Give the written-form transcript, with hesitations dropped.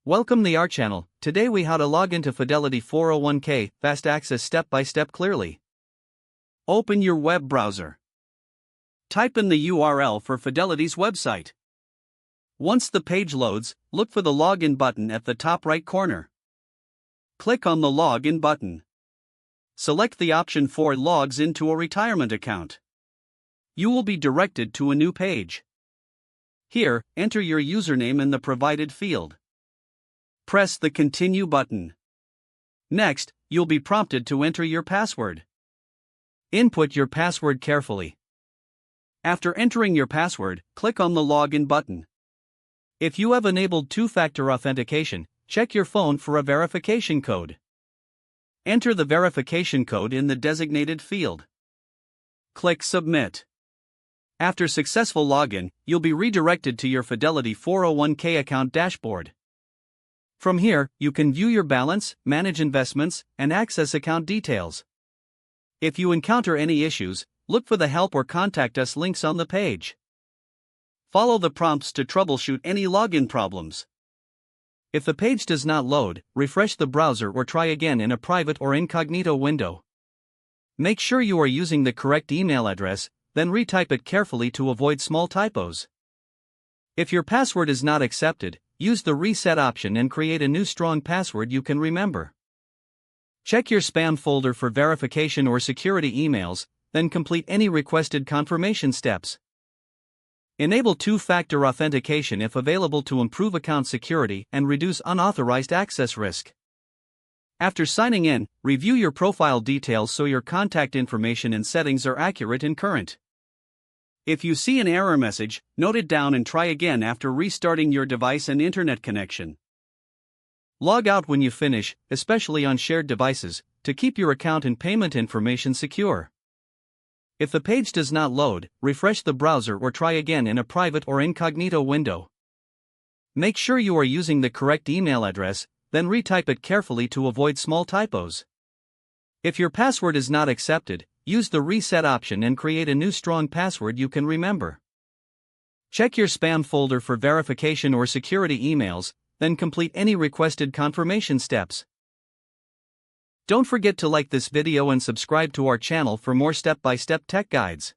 Welcome to our channel. Today we how to log into Fidelity 401k fast access step by step clearly. Open your web browser. Type in the URL for Fidelity's website. Once the page loads, look for the login button at the top right corner. Click on the login button. Select the option for logs into a retirement account. You will be directed to a new page. Here, enter your username in the provided field. Press the Continue button. Next, you'll be prompted to enter your password. Input your password carefully. After entering your password, click on the Login button. If you have enabled two-factor authentication, check your phone for a verification code. Enter the verification code in the designated field. Click Submit. After successful login, you'll be redirected to your Fidelity 401k account dashboard. From here, you can view your balance, manage investments, and access account details. If you encounter any issues, look for the Help or Contact Us links on the page. Follow the prompts to troubleshoot any login problems. If the page does not load, refresh the browser or try again in a private or incognito window. Make sure you are using the correct email address, then retype it carefully to avoid small typos. If your password is not accepted, use the reset option and create a new strong password you can remember. Check your spam folder for verification or security emails, then complete any requested confirmation steps. Enable two-factor authentication if available to improve account security and reduce unauthorized access risk. After signing in, review your profile details so your contact information and settings are accurate and current. If you see an error message, note it down and try again after restarting your device and internet connection. Log out when you finish, especially on shared devices, to keep your account and payment information secure. If the page does not load, refresh the browser or try again in a private or incognito window. Make sure you are using the correct email address, then retype it carefully to avoid small typos. If your password is not accepted, use the reset option and create a new strong password you can remember. Check your spam folder for verification or security emails, then complete any requested confirmation steps. Don't forget to like this video and subscribe to our channel for more step-by-step tech guides.